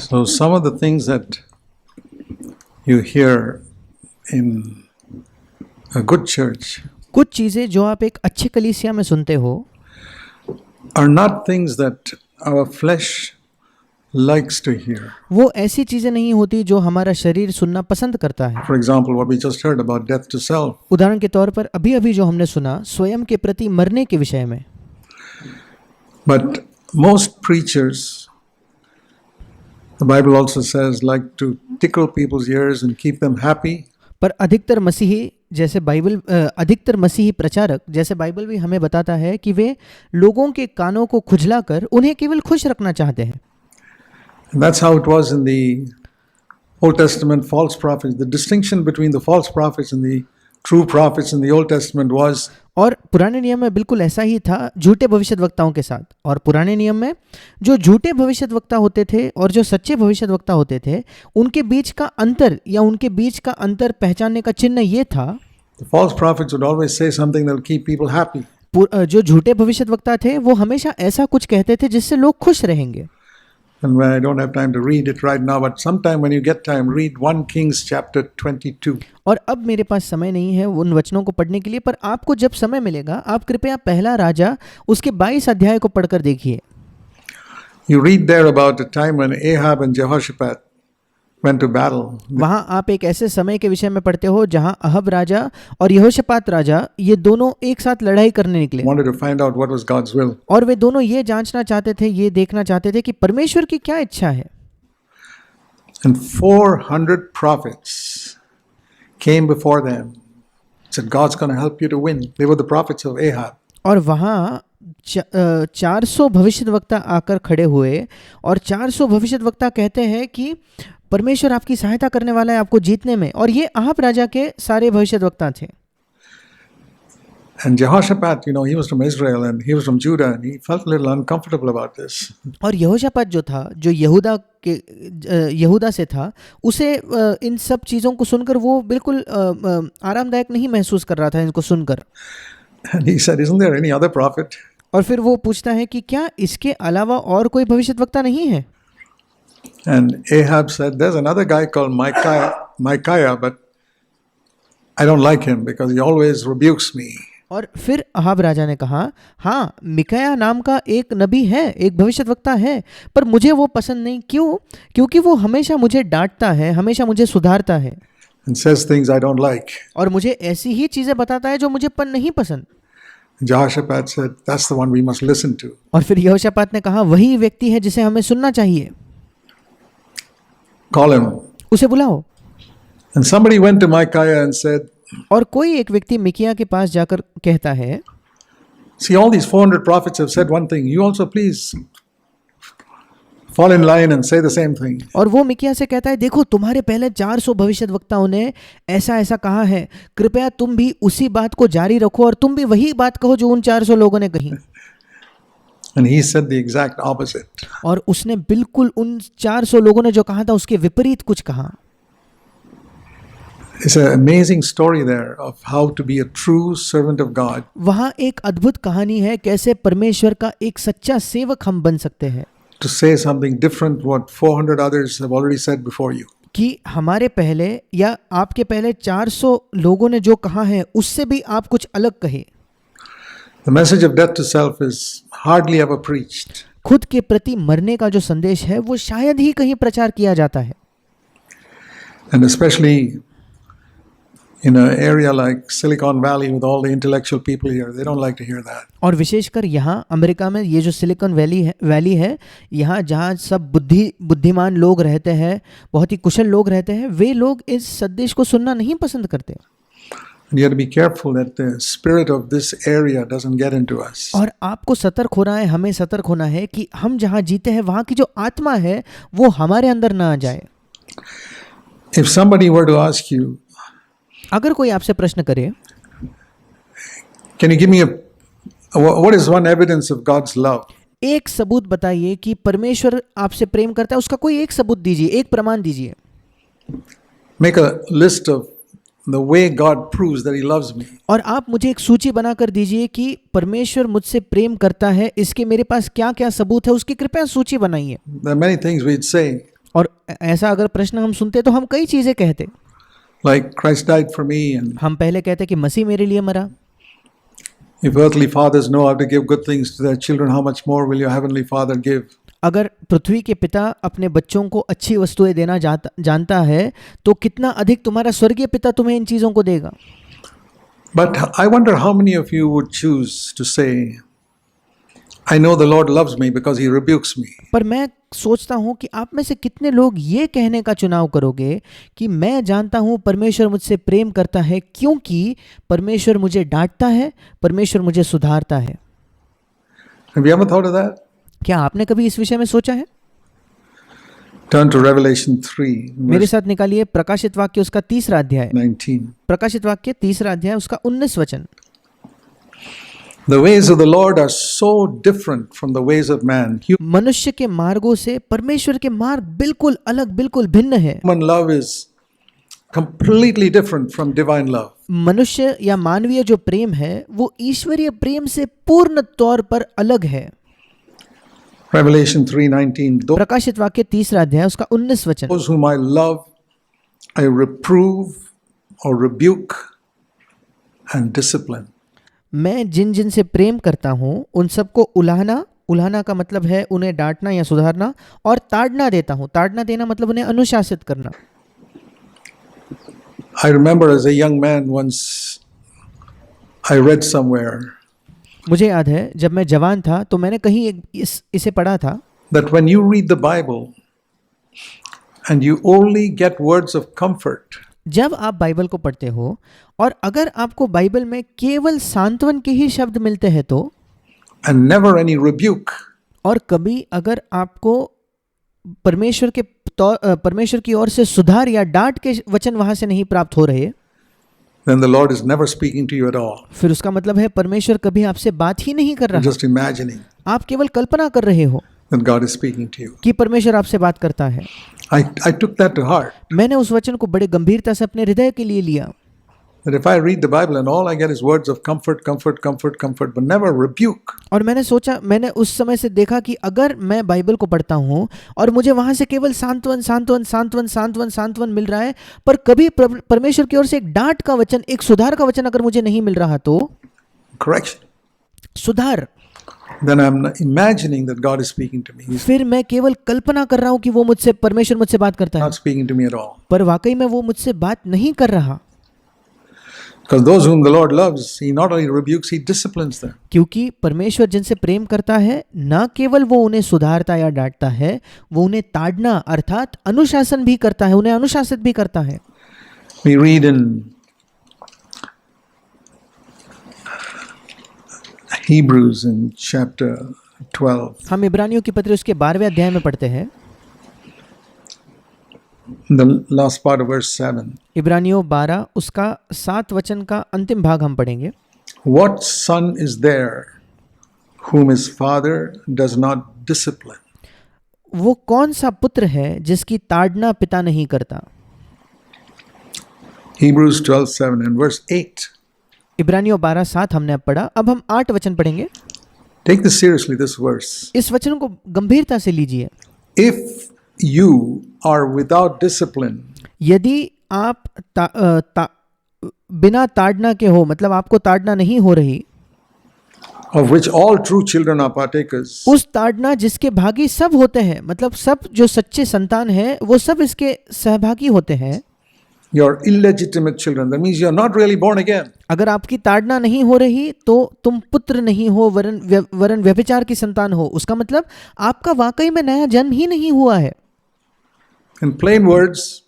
So some of the things that you hear in a good church कुछ चीज़ें जो आप एक अच्छे कलीसिया में सुनते हो are not things that our flesh likes to hear. वो ऐसी चीज़ें नहीं होती जो हमारा शरीर सुनना पसंद करता है. For example, what we just heard about death to self. उदाहरण के तौर पर अभी अभी जो हमने सुना स्वयं के प्रति मरने के विषय में. But most preachers, the Bible also says, like to tickle people's ears and keep them happy. पर अधिकतर मसीही प्रचारक जैसे बाइबल भी हमें बताता है कि वे लोगों के कानों को खुजलाकर उन्हें केवल खुश रखना चाहते हैं. And that's how it was in the Old Testament false prophets. The distinction between the false prophets and the true prophets in the Old Testament was और पुराने नियम में बिल्कुल ऐसा ही था झूठे भविष्यद्वक्ताओं के साथ. और पुराने नियम में जो झूठे भविष्यद्वक्ता होते थे और जो सच्चे भविष्यद्वक्ता होते थे उनके बीच का अंतर पहचानने का चिन्ह ये था. the false prophets would always say something that will keep people happy. जो झूठे भविष्यद्वक्ता थे वो हमेशा ऐसा कुछ कहते थे जिससे लोग खुश रहेंगे. And I don't have time to read it right now, but sometime when you get time, read 1 Kings chapter 22. और अब मेरे पास समय नहीं है उन वचनों को पढ़ने के लिए, पर आपको जब समय मिलेगा आप कृपया पहला राजा उसके 22 अध्याय को पढ़कर देखिए. You read there about the time when Ahab and Jehoshaphat went to battle. वहाँ आप एक ऐसे समय के विषय में पढ़ते हो जहाँ अहब राजा और यहोशापात राजा ये दोनों एक साथ लड़ाई करने निकले. Wanted to find out what was God's will. और वे दोनों ये जांचना चाहते थे, ये देखना चाहते थे कि परमेश्वर की क्या इच्छा है. And 400 prophets came before them. Said, God's going to help you to win. They were the prophets of Ahab. और वहाँ 400 भविष्यद्वक्ता आकर खड़े हुए और 400 भविष्यद्वक्ता कहते हैं कि परमेश्वर आपकी सहायता करने वाला है आपको जीतने में. और ये अहाब राजा के सारे भविष्यद्वक्ता थे. And Jehoshaphat, he was from Israel and he was from Judah and he felt a little uncomfortable about this. और यहोशापात जो था जो यहूदा से था उसे इन सब चीज़ों को सुनकर वो बिल्कुल आरामदायक नहीं महसूस कर रहा था इनको सुनकर. And he said, isn't there any other prophet? और फिर वो पूछता है कि क्या इसके अलावा और कोई भविष्यद्वक्ता नहीं है. And Ahab said, there's another guy called Micaiah, but I don't like him because he always rebukes me. और फिर अहाब राजा ने कहा, हाँ मिकाया नाम का एक नबी है, एक भविष्यद्वक्ता है, पर मुझे वो पसंद नहीं. क्यों? क्योंकि वो हमेशा मुझे डांटता है, हमेशा मुझे सुधारता है. And says things I don't like. और मुझे ऐसी ही चीज़ें बताता है जो मुझे नहीं पसंद. Jehoshaphat said, that's the one we must listen to. और फिर यहोशापात ने कहा वही व्यक्ति है जिसे हमें सुनना चाहिए. Call him. उसे बुलाओ. And somebody went to Micaiah and said, और कोई एक व्यक्ति मिकिया के पास जाकर कहता है, see, all these 400 prophets have said one thing. You also please fall in line and say the same thing. और वो मिकिया से कहता है, देखो तुम्हारे पहले 400 भविष्यद्वक्ताओं ने ऐसा कहा है, कृपया तुम भी उसी बात को जारी रखो और तुम भी वही बात कहो जो उन 400 लोगों ने कही. And he said the exact opposite. और उसने बिल्कुल उन 400 लोगों ने जो कहा था उसके विपरीत कुछ कहा. It's an amazing story there of how to be a true servant of God. वहाँ एक अद्भुत कहानी है कैसे परमेश्वर का एक सच्चा सेवक हम बन सकते हैं. To say something different what 400 others have already said before you. कि हमारे पहले या आपके पहले 400 लोगों ने जो कहा है उससे भी आप कुछ अलग कहे. The message of death to self is hardly ever preached. खुद के प्रति मरने का जो संदेश है वो शायद ही कहीं प्रचार किया जाता है. And especially in an area like Silicon Valley with all the intellectual people here, they don't like to hear that. और विशेषकर यहाँ अमेरिका में ये जो सिलिकॉन वैली है यहाँ जहाँ सब बुद्धिमान लोग रहते हैं, बहुत ही कुशल लोग रहते हैं, वे लोग इस संदेश को सुनना नहीं पसंद करते. And you have to be careful that the spirit of this area doesn't get into us. और आपको सतर्क होना है, हमें सतर्क होना है कि हम जहाँ जीते हैं वहाँ की जो आत्मा है वो हमारे अंदर ना आ जाए. If somebody were to ask you, अगर कोई आपसे प्रश्न करे, can you give me what is one evidence of God's love? एक सबूत बताइए कि परमेश्वर आपसे प्रेम करता है, उसका कोई एक सबूत दीजिए, एक प्रमाण दीजिए. Make a list of the way God proves that he loves me. और आप मुझे एक सूची बनाकर दीजिए कि परमेश्वर मुझसे प्रेम करता है, इसके मेरे पास क्या क्या सबूत है, उसकी कृपया सूची बनाइए. There are many things we'd say. और ऐसा अगर प्रश्न हम सुनते तो हम कई चीज़ें कहते। Like Christ died for me, and हम पहले कहते कि मसीह मेरे लिए मरा। if earthly fathers know how to give good things to their children, how much more will your heavenly Father give? अगर पृथ्वी के पिता अपने बच्चों को अच्छी वस्तुएं देना जानता है तो कितना अधिक तुम्हारा स्वर्गीय पिता तुम्हें इन चीज़ों को देगा। But I wonder how many of you would choose to say, I know the Lord loves me because he rebukes me. पर मैं सोचता हूँ कि आप में से कितने लोग ये कहने का चुनाव करोगे कि मैं जानता हूँ परमेश्वर मुझसे प्रेम करता है क्योंकि परमेश्वर मुझे डांटता है, परमेश्वर मुझे सुधारता है। Have you ever thought of that? क्या आपने कभी इस विषय में सोचा है? Turn to Revelation 3, मेरे verse साथ निकालिए प्रकाशित वाक्य उसका 3 अध्याय। 19. प्रकाशित वाक्य 3 अध्याय उसका 19 वचन। The ways of the Lord are so different from the ways of man. मनुष्य के मार्गों से परमेश्वर के मार्ग बिल्कुल अलग, बिल्कुल भिन्न है। Human love is completely different from divine love. मनुष्य या मानवीय जो प्रेम है वो ईश्वरीय प्रेम से पूर्ण तौर पर अलग है। Revelation 3:19. प्रकाशित वाक्य 3 अध्याय उसका 19 वचन। Those whom I love, I reprove or rebuke and discipline. मैं जिन जिन से प्रेम करता हूँ उन सबको उलाहना का मतलब है उन्हें डांटना या सुधारना, और ताड़ना देता हूँ। ताड़ना देना मतलब उन्हें अनुशासित करना। I remember as a young man once I read somewhere मुझे याद है जब मैं जवान था तो मैंने कहीं इसे पढ़ा था that when you read the Bible and you only get words of comfort, जब आप बाइबल को पढ़ते हो और अगर आपको बाइबल में केवल सांत्वन के ही शब्द मिलते हैं तो, and never any rebuke, और कभी अगर आपको परमेश्वर की ओर से सुधार या डांट के वचन वहां से नहीं प्राप्त हो रहे, then the Lord is never speaking to you at all. फिर उसका मतलब है परमेश्वर कभी आपसे बात ही नहीं कर You're रहा। just imagining आप केवल कल्पना कर रहे हो that God is speaking to you. कि परमेश्वर आपसे बात करता है। I took that to heart. मैंने उस वचन को बड़े गंभीरता से अपने हृदय के लिए लिया That if I read the Bible and all I get is words of comfort, but never rebuke, और मैंने उस समय से देखा कि अगर मैं बाइबल को पढ़ता हूँ और मुझे वहां से केवल सांत्वन मिल रहा है, पर कभी परमेश्वर की ओर से एक डांट का वचन, एक सुधार का वचन अगर मुझे नहीं मिल रहा तो, correction, सुधार, then I'm imagining that God is speaking to me. He's फिर मैं केवल कल्पना कर रहा हूँ कि परमेश्वर मुझसे बात करता है, not speaking to me at all. पर वाकई में वो मुझसे बात नहीं कर रहा। Because those whom the Lord loves, He not only rebukes, He disciplines them. क्योंकि परमेश्वर जिनसे प्रेम करता है न केवल वो उन्हें सुधारता या डांटता है, वो उन्हें ताड़ना अर्थात अनुशासन भी करता है, उन्हें अनुशासित भी करता है। We read in Hebrews in chapter 12, हम इब्रानियों की पत्री उसके 12वें अध्याय में पढ़ते हैं, the last part of verse 7. इब्रानियों 12 उसका 7 वचन का अंतिम भाग हम पढ़ेंगे। What son is there whom his father does not discipline? वो कौन सा पुत्र है जिसकी ताड़ना पिता नहीं करता। Hebrews 12:7 and verse 8. इब्रानियों 12:7 हमने अब पढ़ा, अब हम 8 वचन पढ़ेंगे। Take this seriously, this verse. इस वचन को गंभीरता से लीजिए। If you are without discipline, यदि आप बिना ताड़ना के हो, मतलब आपको ताड़ना नहीं हो रही, of which all true children are partakers, उस ताड़ना जिसके भागी सब होते हैं, मतलब सब जो सच्चे संतान हैं वो सब इसके सहभागी होते हैं। you're illegitimate children. That means you're not really born again. अगर आपकी ताड़ना नहीं हो रही तो तुम पुत्र नहीं हो, वरन व्यभिचार की संतान हो। उसका मतलब आपका वाकई में नया जन्म ही नहीं हुआ है। In plain words,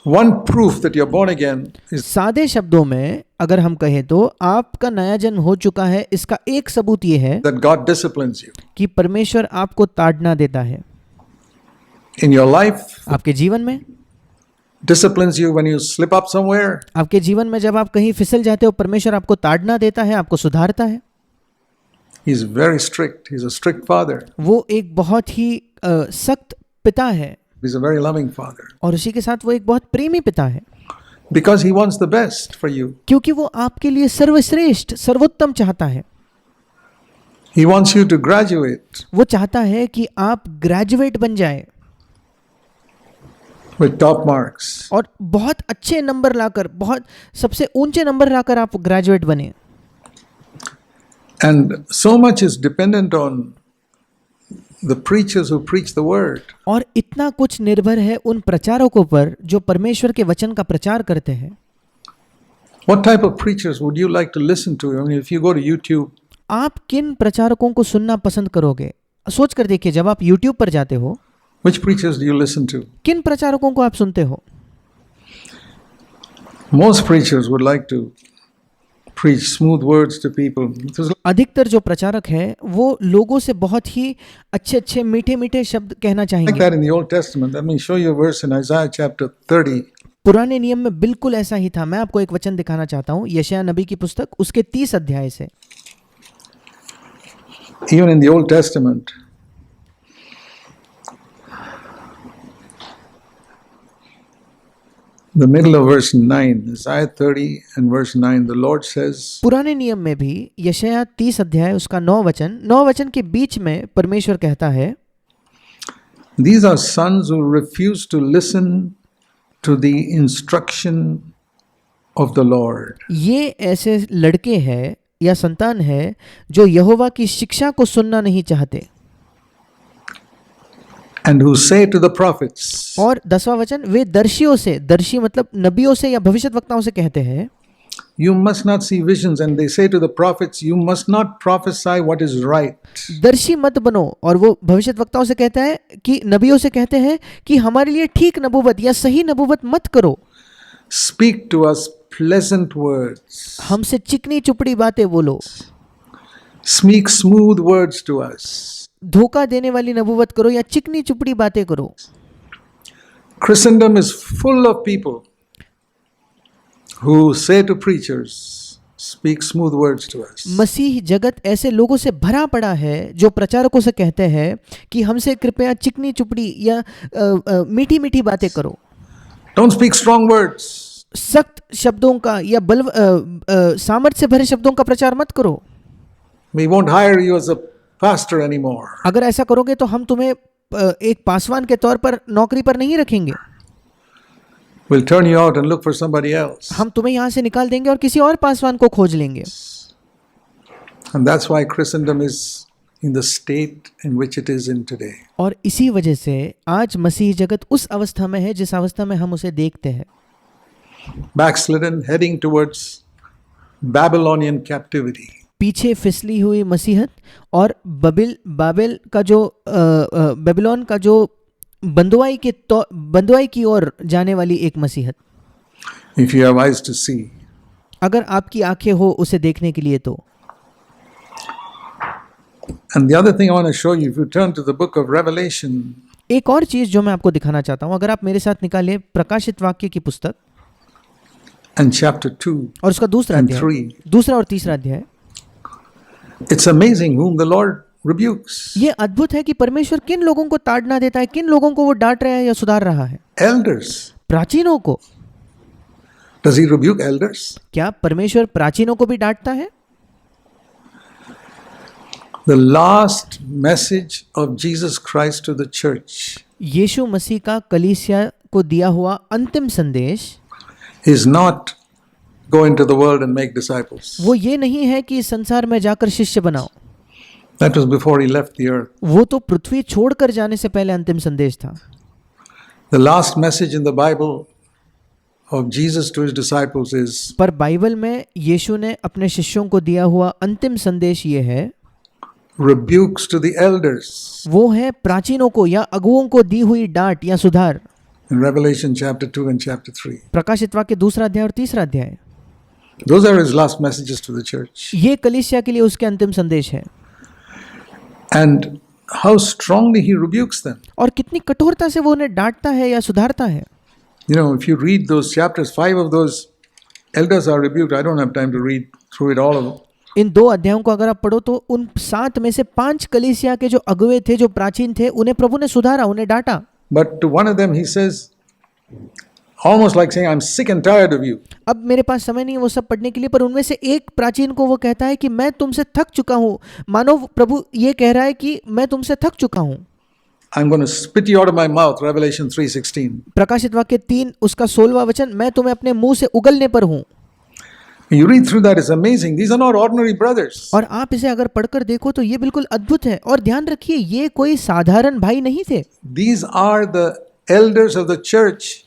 one proof that you're born again is सादे शब्दों में अगर हम कहें तो आपका नया जन्म हो चुका है, इसका एक सबूत ये है that God disciplines you. कि परमेश्वर आपको ताड़ना देता है। In your life, आपके जीवन में, disciplines you when you slip up somewhere. आपके जीवन में जब आप कहीं फिसल जाते हो, परमेश्वर आपको ताड़ना देता है, आपको सुधारता है। He's very strict. He's a strict father. वो एक बहुत ही सख्त पिता है, He's a very loving father. और उसी के साथ वो एक बहुत प्रेमी पिता है, Because he wants the best for you. क्योंकि वो आपके लिए सर्वश्रेष्ठ सर्वोत्तम चाहता है। He wants you to graduate. वो चाहता है कि आप ग्रेजुएट बन जाए। with top marks. और बहुत अच्छे नंबर लाकर, बहुत सबसे ऊंचे नंबर लाकर आप ग्रेजुएट बने। And so much is dependent on the preachers who preach the word. और इतना कुछ निर्भर है उन प्रचारकों पर जो परमेश्वर के वचन का प्रचार करते हैं। What type of preachers would you like to listen to? I mean, if you go to YouTube, आप किन प्रचारकों को सुनना पसंद करोगे? सोच कर देखिए, जब आप YouTube पर जाते हो, which preachers do you listen to? किन प्रचारकों को आप सुनते हो? Most preachers would like to preach smooth words to people. अधिकतर जो प्रचारक है वो लोगों से बहुत ही अच्छे अच्छे मीठे मीठे शब्द कहना Like चाहेंगे। that in the Old Testament. Let me show you a verse in Isaiah chapter 30. पुराने नियम में बिल्कुल ऐसा ही था। मैं आपको एक वचन दिखाना चाहता हूँ, यशायाह नबी की पुस्तक उसके 30 अध्याय से। Even in the Old Testament, the middle of verse 9, Isaiah 30 and verse 9, the Lord says, पुराने नियम में भी यशायाह 30 अध्याय उसका 9 वचन के बीच में परमेश्वर कहता है, These are sons who refuse to listen to the instruction of the Lord. ये ऐसे लड़के हैं या संतान है जो यहोवा की शिक्षा को सुनना नहीं चाहते। And who say to the prophets, और 10वां वचन, वे दर्शियों से, दर्शी मतलब नबियों से या भविष्यद्वक्ताओं से कहते हैं, You must not see visions. And they say to the prophets, You must not prophesy what is right. दर्शी मत बनो। और वो भविष्यद्वक्ताओं से कहता है कि नबियों से कहते हैं कि हमारे लिए ठीक नबूवत या सही नबूवत मत करो। Speak to us pleasant words. हमसे चिकनी चुपड़ी बातें बोलो। Speak smooth words to us. धोखा देने वाली नबूवत करो या चिकनी चुपड़ी बातें करो। Christendom is full of people who say to preachers, Speak smooth words to us. मसीह जगत ऐसे लोगों से भरा पड़ा है जो प्रचारकों से कहते हैं कि हमसे कृपया चिकनी चुपड़ी या मीठी मीठी बातें करो। Don't speak strong words. सख्त शब्दों का या सामर्थ्य से भरे शब्दों का प्रचार मत करो। We won't hire you as a pastor anymore. अगर ऐसा करोगे तो हम तुम्हें एक पासवान के तौर पर नौकरी पर नहीं रखेंगे। We'll turn you out and look for somebody else. हम तुम्हें यहाँ से निकाल देंगे और किसी और पासवान को खोज लेंगे। And that's why Christendom is in the state in which it is in today. और इसी वजह से आज मसीह जगत उस अवस्था में है जिस अवस्था में हम उसे देखते हैं। Backslidden, heading towards Babylonian captivity. पीछे फिसली हुई मसीहत और बाबेल का जो बेबीलोन का जो बंदुआई की ओर जाने वाली एक मसीहत। If you have eyes to see. अगर आपकी आंखें हो उसे देखने के लिए तो। And the other thing I want to show you, if you turn to the book of Revelation, एक और चीज जो मैं आपको दिखाना चाहता हूं, अगर आप मेरे साथ निकालिए प्रकाशित वाक्य की पुस्तक and chapter 2 और उसका दूसरा and अध्याय, 3, दूसरा और तीसरा अध्याय। it's amazing whom the Lord rebukes. ये अद्भुत है कि परमेश्वर किन लोगों को ताड़ना देता है, किन लोगों को वो डांट रहा है या सुधार रहा है। Elders. प्राचीनों को। Does he rebuke elders? क्या परमेश्वर प्राचीनों को भी डांटता है? The last message of Jesus Christ to the church यीशु मसीह का कलीसिया को दिया हुआ अंतिम संदेश is not go into the world and make disciples. वो ये नहीं है कि संसार में जाकर शिष्य बनाओ। That was before he left the earth. वो तो पृथ्वी छोड़कर जाने से पहले अंतिम संदेश था। The last message in the Bible of Jesus to his disciples is पर बाइबल में यीशु ने अपने शिष्यों को दिया हुआ अंतिम संदेश ये है, rebukes to the elders वो है प्राचीनों को या अगुओं को दी हुई डांट या सुधार। in Revelation chapter 2 and chapter 3. प्रकाशित वाक्य दूसरा अध्याय और तीसरा अध्याय। Those are his last messages to the church. ये कलीसिया के लिए उसके अंतिम संदेश है। And how strongly he rebukes them. और कितनी कठोरता से वो उन्हें डांटता है या सुधारता है। You know, if you read those chapters, 5 of those elders are rebuked. I don't have time to read through it all of them. इन 2 अध्यायों को अगर आप पढ़ो तो उन 7 में से 5 कलीसिया के जो अगुवे थे, जो प्राचीन थे, उन्हें प्रभु ने सुधारा, उन्हें डांटा। But to one of them he says, almost like saying, I'm sick and tired of you. अब मेरे पास समय नहीं है वो सब पढ़ने के लिए, पर उनमें से एक प्राचीन को वो कहता है कि मैं तुमसे थक चुका हूँ। मानो प्रभु ये कह रहा है कि मैं तुमसे थक चुका हूँ। I'm going to spit you out of my mouth, Revelation 3:16. प्रकाशित वाक्य 3 उसका 16वां वचन, मैं तुम्हें अपने मुंह से उगलने पर हूँ। You read through that, it's amazing. These are not ordinary brothers. और आप इसे अगर पढ़कर देखो तो ये बिल्कुल अद्भुत है। और ध्यान रखिए, ये कोई साधारण भाई नहीं थे। These are the elders of the church.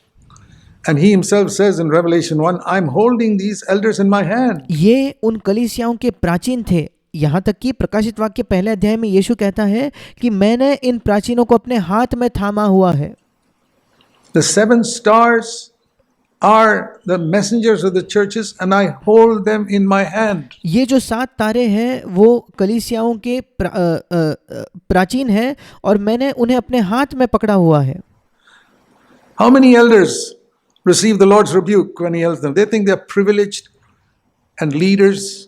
And he himself says in Revelation 1, I'm holding these elders in my hand. ये उन कलीसियाओं के प्राचीन थे। यहाँ तक कि प्रकाशित वाक्य पहले अध्याय में यीशु कहता है कि मैंने इन प्राचीनों को अपने हाथ में थामा हुआ है। The 7 stars are the messengers of the churches and I hold them in my hand. ये जो 7 तारे हैं वो कलीसियाओं के प्राचीन हैं और मैंने उन्हें अपने हाथ में पकड़ा हुआ है। How many elders receive the Lord's rebuke when he helps them? They think they're privileged and leaders,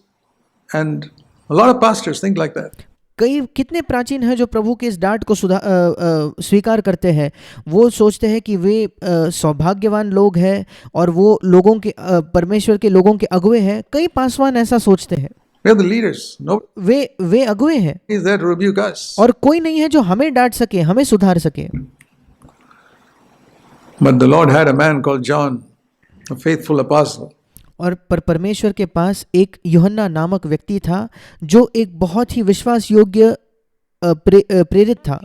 and a lot of pastors think like that. कितने प्राचीन हैं जो प्रभु के इस डांट को स्वीकार करते हैं। वो सोचते हैं कि वे सौभाग्यवान लोग हैं और वो लोगों के परमेश्वर के लोगों के अगुए हैं। कई पासवान ऐसा सोचते हैं। We are the leaders. No, वे अगुए हैं is there to rebuke us. और कोई नहीं है जो हमें डांट सके, हमें सुधार सके। But the Lord had a man called John, a faithful apostle. और परमेश्वर के पास एक यूहन्ना नामक व्यक्ति था जो एक बहुत ही विश्वास योग्य प्रेरित था।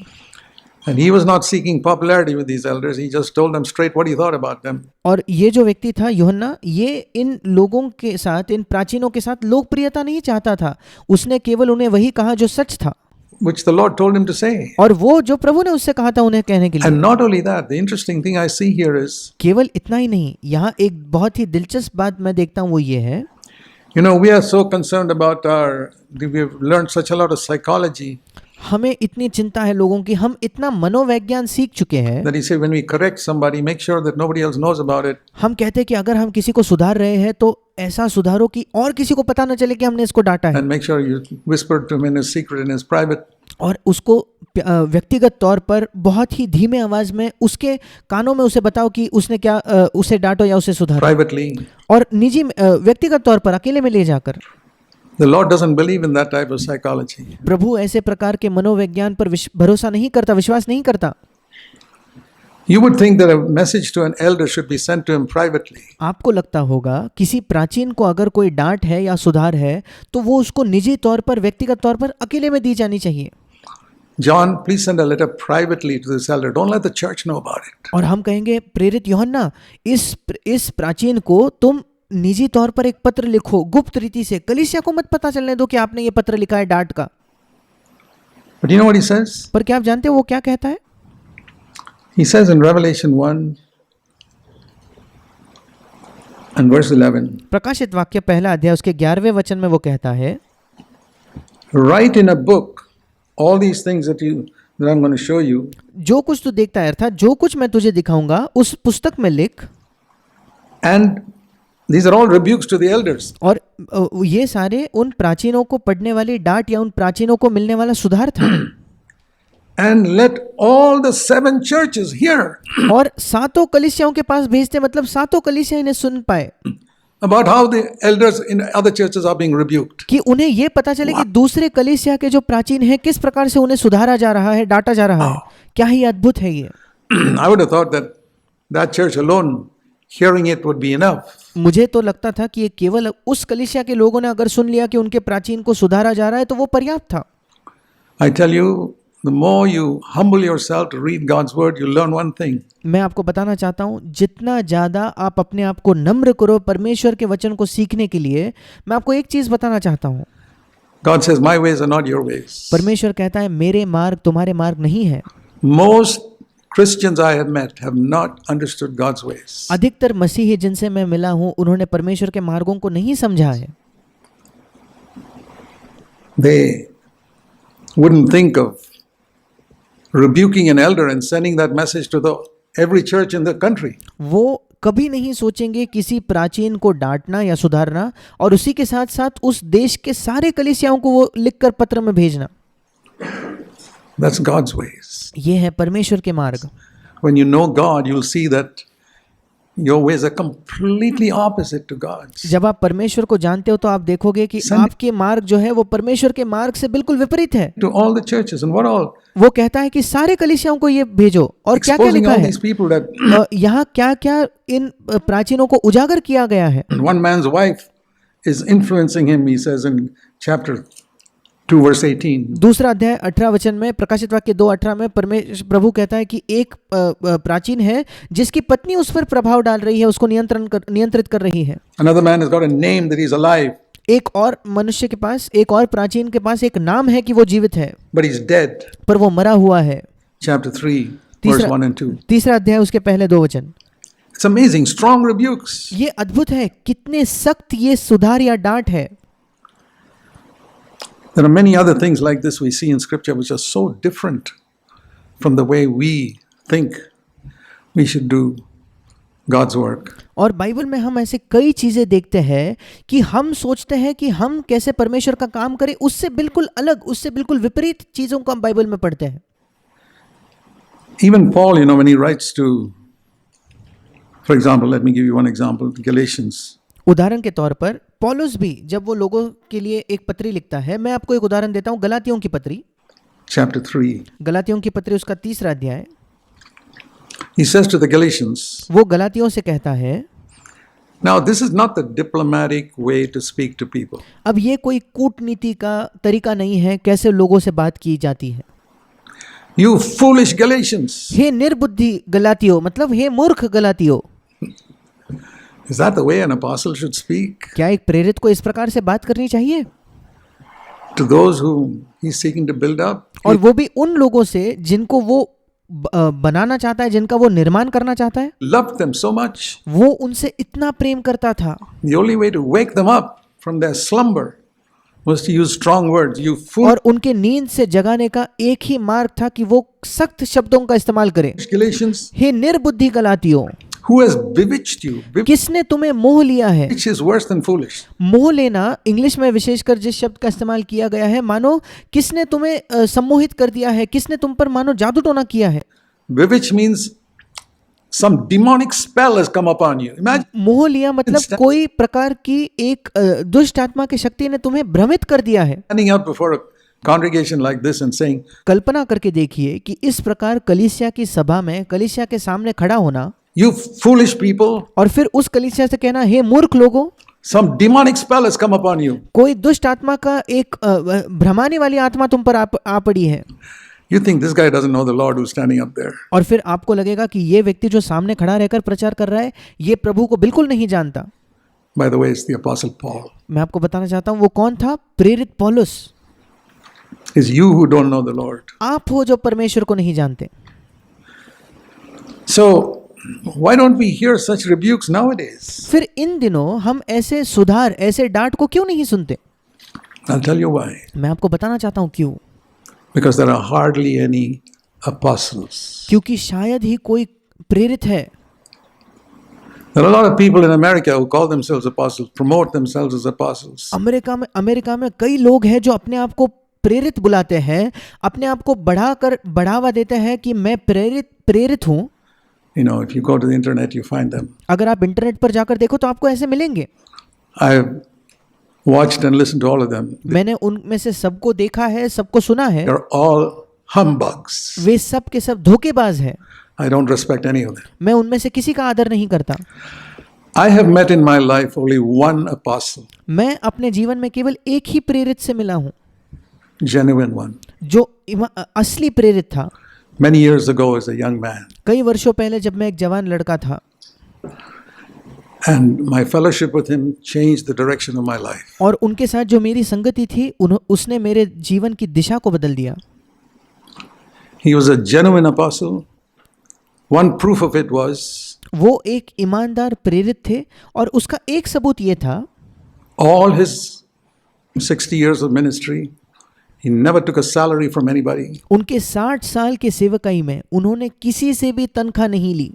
And he was not seeking popularity with these elders. He just told them straight what he thought about them. और ये जो व्यक्ति था यूहन्ना, ये इन लोगों के साथ, इन प्राचीनों के साथ लोकप्रियता नहीं चाहता था। उसने केवल उन्हें वही कहा जो सच था, which the Lord told him to say. और वो जो प्रभु ने उससे कहा था उन्हें कहने के लिए। And not only that, the interesting thing I see here is, केवल इतना ही नहीं, यहाँ एक बहुत ही दिलचस्प बात मैं देखता हूँ, वो ये है, you know, we are so concerned about we've learned such a lot of psychology हमें इतनी चिंता है लोगों की, हम इतना मनोवैज्ञान सीख चुके हैं। that he said when we correct somebody, make sure that nobody else knows about it. हम कहते हैं कि अगर हम किसी को सुधार रहे हैं तो ऐसा सुधारो कि और किसी को पता न चले कि हमने इसको डांटा है। And make sure you whisper to him in his secret, in his private. और उसको व्यक्तिगत तौर पर बहुत ही धीमे आवाज में उसके कानों में उसे बताओ कि उसने क्या, उसे डांटो या उसे सुधारो। Privately. और निजी व्यक्तिगत तौर पर अकेले में ले जाकर। The Lord doesn't believe in that type of psychology. प्रभु ऐसे प्रकार के मनोविज्ञान पर भरोसा नहीं करता, विश्वास नहीं करता। You would think that a message to an elder should be sent to him privately. आपको लगता होगा किसी प्राचीन को अगर कोई डांट है या सुधार है तो वो उसको निजी तौर पर, व्यक्तिगत तौर पर अकेले में दी जानी चाहिए। John, please send a letter privately to this elder. Don't let the church know about it. और हम कहेंगे, प्रेरित यूहन्ना, इस प्राचीन को तुम निजी तौर पर एक पत्र लिखो, गुप्त रीति से, कलीसिया को मत पता चलने दो कि आपने ये पत्र लिखा है डांट का। But you know what he says? पर क्या आप जानते हो वो क्या कहता है? He says in Revelation 1 and verse 11, प्रकाशित वाक्य पहला अध्याय उसके 11वें वचन में वो कहता है, write in a book all these things that I'm going to show you. जो कुछ तू देखता है, अर्थात जो कुछ मैं तुझे दिखाऊंगा उस पुस्तक में लिख। And these are all rebukes to the elders. और ये सारे उन प्राचीनों को पढ़ने वाली डांट या उन प्राचीनों को मिलने वाला सुधार था। And let all the 7 churches hear और 7 कलीसियाओं के पास भेजते, मतलब 7 कलीसिया इन्हें सुन पाए about how the elders in other churches are being rebuked. कि उन्हें ये पता चले कि दूसरे कलीसिया के जो प्राचीन हैं किस प्रकार से उन्हें सुधारा जा रहा है, डांटा जा रहा है। क्या ही अद्भुत है ये। I would have thought that that church alone hearing it would be enough. मुझे तो लगता था कि ये केवल उस कलीसिया के लोगों ने अगर सुन लिया कि उनके प्राचीन को सुधारा जा रहा है तो वो पर्याप्त था। I tell you, the more you humble yourself to read God's word, you learn one thing. मैं आपको बताना चाहता हूँ, जितना ज़्यादा आप अपने आप को नम्र करो परमेश्वर के वचन को सीखने के लिए, मैं आपको एक चीज़ बताना चाहता हूँ। God says, my ways are not your ways. परमेश्वर कहता है मेरे मार्ग तुम्हारे मार्ग नहीं है। Most Christians I have met have not understood God's ways. अधिकतर मसीही जिनसे मैं मिला हूँ उन्होंने परमेश्वर के मार्गों को नहीं समझा है। They wouldn't think of rebuking an elder and sending that message to every church in the country. वो कभी नहीं सोचेंगे किसी प्राचीन को डांटना या सुधारना और उसी के साथ साथ उस देश के सारे कलीसियाओं को वो लिखकर पत्र में भेजना। That's God's ways. ये है परमेश्वर के मार्ग। When you know God, you'll see that your ways are completely opposite to God's. जब आप परमेश्वर को जानते हो तो आप देखोगे कि आपके मार्ग जो है वो परमेश्वर के मार्ग से बिल्कुल विपरीत है। To all the churches, and what all? वो कहता है कि सारे कलीसियाओं को ये भेजो, और क्या क्या Exposing लिखा all है, these people that यहाँ क्या क्या इन प्राचीनों को उजागर किया गया है। one man's wife is influencing him, he says in chapter 2 verse 18. दूसरा अध्याय 18 वचन में, प्रकाशित वाक्य 2:18 में प्रभु कहता है कि एक प्राचीन है जिसकी पत्नी उस पर प्रभाव डाल रही है, उसको नियंत्रित कर रही है। Another man has got a name that he's alive, एक और मनुष्य के पास, एक और प्राचीन के पास एक नाम है कि वो जीवित है, but he's dead. पर वो मरा हुआ है। Chapter 3 verse 1 and 2. तीसरा अध्याय उसके पहले 2 वचन। It's amazing, strong rebukes. ये अद्भुत है, कितने सख्त ये सुधार या डांट है। There are many other things like this we see in scripture which are so different from the way we think we should do God's work. और बाइबल में हम ऐसे कई चीजें देखते हैं कि हम सोचते हैं कि हम कैसे परमेश्वर का काम करें, उससे बिल्कुल अलग, उससे बिल्कुल विपरीत चीजों को हम बाइबल में पढ़ते हैं। Even Paul, when he writes to, for example, let me give you one example, Galatians. उदाहरण के तौर पर पौलुस भी जब वो लोगों के लिए एक पत्री लिखता है, मैं आपको एक उदाहरण देता हूँ, गलातियों की पत्री, Chapter 3. गलातियों की पत्री उसका 3रा अध्याय। He says to the Galatians, वो गलातियों से कहता है, now this is not the diplomatic way to speak to people. अब ये कोई कूटनीति का तरीका नहीं है कैसे लोगों से बात की जाती है। You foolish Galatians. हे निर्बुद्धि गलातियों, मतलब हे मूर्ख गलातियों। Is that the way an apostle should speak? क्या एक प्रेरित को इस प्रकार से बात करनी चाहिए? To those whom he's seeking to build up? और वो भी उन लोगों से जिनको वो बनाना चाहता है, जिनका वो निर्माण करना चाहता है। Loved them so much. वो उनसे इतना प्रेम करता था। The only way to wake them up from their slumber was to use strong words. You foolish और उनके नींद से जगाने का एक ही मार्ग था कि वो सख्त शब्दों का इस्तेमाल करें। Galatians, हे निर्बुद्धि गलातियों, who has bewitched you? किसने तुम्हें मोह लिया है? Which is worse than foolish. मोह लेना इंग्लिश में विशेषकर जिस शब्द का इस्तेमाल किया गया है, मानो किसने तुम्हें सम्मोहित कर दिया है, किसने तुम पर मानो जादू टोना किया है। Bewitch means some demonic spell has come upon you. Imagine मोह लिया मतलब कोई प्रकार की एक दुष्ट आत्मा की शक्ति ने तुम्हें भ्रमित कर दिया है। standing up before a congregation like this and saying, कल्पना करके देखिए कि इस प्रकार कलीसिया की सभा में, कलीसिया के सामने खड़ा होना, you foolish people, और फिर उस कलीसिया से कहना, हे मूर्ख लोगों, some demonic spell has come upon you. कोई दुष्ट आत्मा का एक भ्रमाने वाली आत्मा तुम पर आ पड़ी है। You think this guy doesn't know the Lord who's standing up there. और फिर आपको लगेगा कि ये व्यक्ति जो सामने खड़ा रहकर प्रचार कर रहा है, ये प्रभु को बिल्कुल नहीं जानता। By the way, it's the Apostle Paul. मैं आपको बताना चाहता हूँ वो कौन था? प्रेरित पौलुस। It's you who don't know the Lord. आप हो जो परमेश्वर को नहीं जानते। So, why don't we hear such rebukes nowadays? फिर इन दिनों हम ऐसे सुधार, ऐसे डांट को क्यों नहीं सुनते? I'll tell you why. मैं आपको बताना चाहता हूँ क्यों। Because there are hardly any apostles. क्योंकि शायद ही कोई प्रेरित है। There are a lot of people in America who call themselves apostles, promote themselves as apostles. America में कई लोग हैं जो अपने आप को प्रेरित बुलाते हैं, अपने आप को बढ़ावा देते हैं कि मैं प्रेरित हूँ। You know, if you go to the internet, you find them. अगर आप इंटरनेट पर जाकर देखो तो आपको ऐसे मिलेंगे। I've watched and listened to all of them. मैंने उनमें से सबको देखा है, सबको सुना है। They're all humbugs. वे सब के सब धोखेबाज हैं। I don't respect any of them. मैं उनमें से किसी का आदर नहीं करता। I have met in my life only one apostle, मैं अपने जीवन में केवल एक ही प्रेरित से मिला हूँ, genuine one. जो असली प्रेरित था। Many years ago as a young man. कई वर्षों पहले जब मैं एक जवान लड़का था। And my fellowship with him changed the direction of my life. और उनके साथ जो मेरी संगति थी, उसने मेरे जीवन की दिशा को बदल दिया। He was a genuine apostle. One proof of it was वो एक ईमानदार प्रेरित थे और उसका एक सबूत ये था, all his 60 years of ministry, he never took a salary from anybody. उनके 60 साल के सेवकाई में उन्होंने किसी से भी तनख्वाह नहीं ली।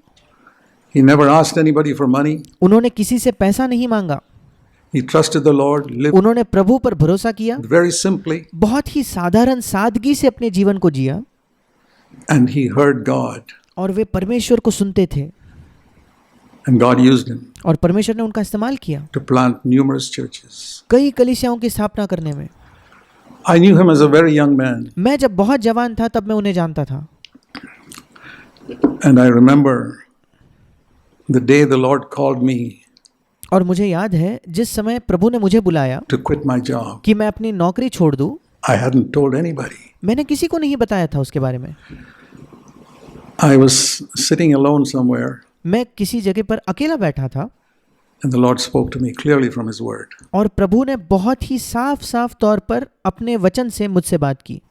He never asked anybody for money. उन्होंने किसी से पैसा नहीं मांगा। He trusted the Lord, lived उन्होंने प्रभु पर भरोसा किया, very simply, बहुत ही साधारण सादगी से अपने जीवन को जिया, and he heard God. और वे परमेश्वर को सुनते थे। And God used him और परमेश्वर ने उनका इस्तेमाल किया to plant numerous churches. कई कलीसियाओं की स्थापना करने में। I knew him as a very young man, मैं जब बहुत जवान था तब मैं उन्हें जानता था, and I remember the day the Lord called me और मुझे याद है जिस समय प्रभु ने मुझे बुलाया to quit my job. कि मैं अपनी नौकरी छोड़ दूं, I hadn't told anybody. मैंने किसी को नहीं बताया था उसके बारे में। I was sitting alone somewhere, मैं किसी जगह पर अकेला बैठा था and the Lord spoke to me clearly from his word. और प्रभु ने बहुत ही साफ साफ तौर पर अपने वचन से मुझसे बात की।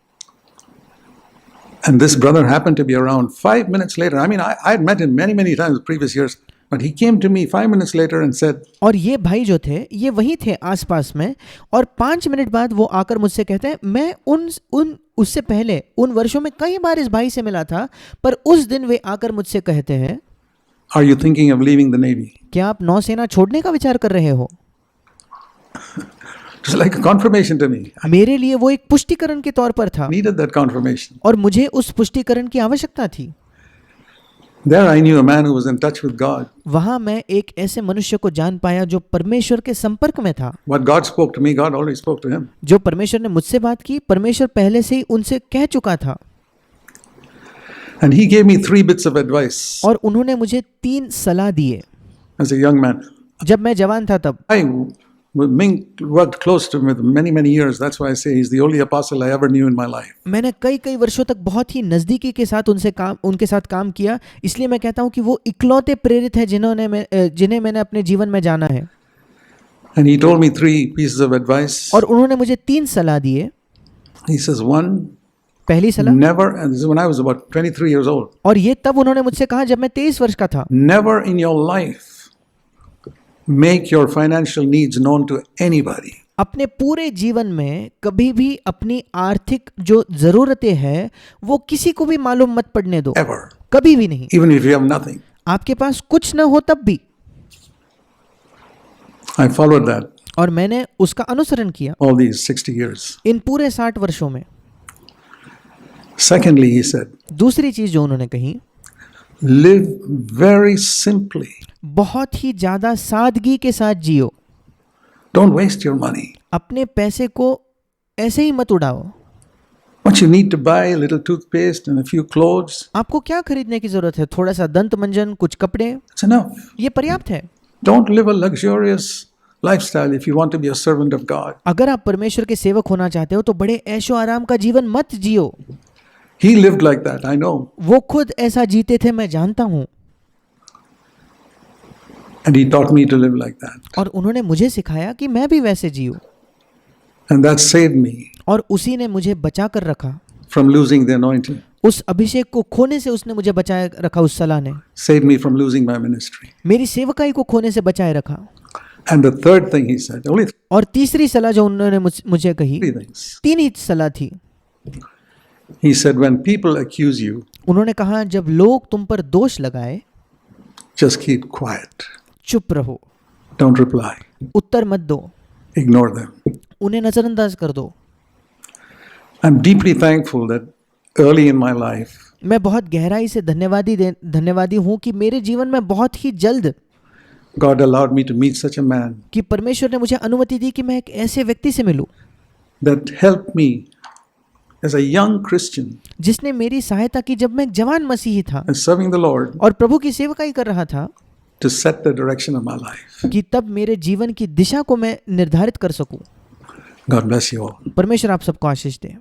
And this brother happened to be around 5 minutes later. I mean, I had met him many times previous years, but he came to me 5 minutes later and said, और ये भाई जो थे ये वही थे आसपास में, और 5 मिनट बाद वो आकर मुझसे कहते हैं, मैं उससे पहले उन वर्षों में कई बार इस भाई से मिला था, पर उस दिन वे आकर मुझसे कहते हैं, Are you thinking of leaving the Navy? क्या आप नौसेना छोड़ने का विचार कर रहे हो? It was like a confirmation to me. I मेरे लिए वो एक पुष्टिकरण के तौर पर था needed that confirmation. और मुझे उस पुष्टिकरण की आवश्यकता थी। There I knew a man who was in touch with God. वहां मैं एक ऐसे मनुष्य को जान पाया जो परमेश्वर के संपर्क में था। What God spoke to me, God already spoke to him. जो परमेश्वर ने मुझसे बात की, परमेश्वर पहले से ही उनसे कह चुका था। And he gave me 3 bits of advice और उन्होंने मुझे 3 सलाह दिए as a young man. जब मैं जवान था तब। I worked close to him with many years. That's why I say he's the only apostle I ever knew in my life. मैंने कई वर्षों तक बहुत ही नज़दीकी के साथ उनके साथ काम किया, इसलिए मैं कहता हूँ कि वो इकलौते प्रेरित हैं जिन्हें मैंने अपने जीवन में जाना है। And he told me 3 pieces of advice. और उन्होंने मुझे 3 सलाह दिए। He says, 1, पहली सलाह, never, and this is when I was about 23 years old, और ये तब उन्होंने मुझसे कहा जब मैं 23 वर्ष का था, never in your life make your financial needs known to anybody. अपने पूरे जीवन में कभी भी अपनी आर्थिक जो ज़रूरतें हैं वो किसी को भी मालूम मत पड़ने दो, Ever. कभी भी नहीं। Even if you have nothing. आपके पास कुछ न हो तब भी। I followed that और मैंने उसका अनुसरण किया all these 60 years. इन पूरे 60 वर्षों में। Secondly, he said, दूसरी चीज जो उन्होंने कही, live very simply. बहुत ही ज्यादा सादगी के साथ जियो। Don't waste your money. अपने पैसे को ऐसे ही मत उड़ाओ। What you need to buy, a little toothpaste and a few clothes. आपको क्या खरीदने की जरूरत है? थोड़ा सा दंत मंजन, कुछ कपड़े, It's enough. ये पर्याप्त है। Don't live a luxurious lifestyle if you want to be a servant of God. अगर आप परमेश्वर के सेवक होना चाहते हो तो बड़े ऐशो आराम का जीवन मत जियो। He lived like that, I know. वो खुद ऐसा जीते थे, मैं जानता हूँ। And he taught me to live like that. और उन्होंने मुझे सिखाया कि मैं भी वैसे जीऊँ। And that saved me और उसी ने मुझे बचा कर रखा। from losing the anointing. उस अभिषेक को खोने से उसने मुझे बचाए रखा। उस सलाह ने Saved me from losing my ministry. मेरी सेवकाई को खोने से बचाए रखा। And the third thing he said, only और तीसरी सलाह जो उन्होंने मुझे कही, 3 things. 3 ही सलाह थी। He said, when people accuse you, उन्होंने कहा जब लोग तुम पर दोष लगाए, just keep quiet. चुप रहो, Don't reply. उत्तर मत दो, Ignore them. उन्हें नजरअंदाज कर दो। I'm deeply thankful that early in my life, मैं बहुत गहराई से धन्यवादी हूँ कि मेरे जीवन में बहुत ही जल्द God allowed me to meet such a man कि परमेश्वर ने मुझे अनुमति दी कि मैं एक ऐसे व्यक्ति से मिलूं that helped me as a young Christian जिसने मेरी सहायता की जब मैं एक जवान मसीही था and serving the Lord और प्रभु की सेवकाई कर रहा था, to set the direction of my life. कि तब मेरे जीवन की दिशा को मैं निर्धारित कर सकूं। God bless you all. परमेश्वर आप सबको आशीष दे।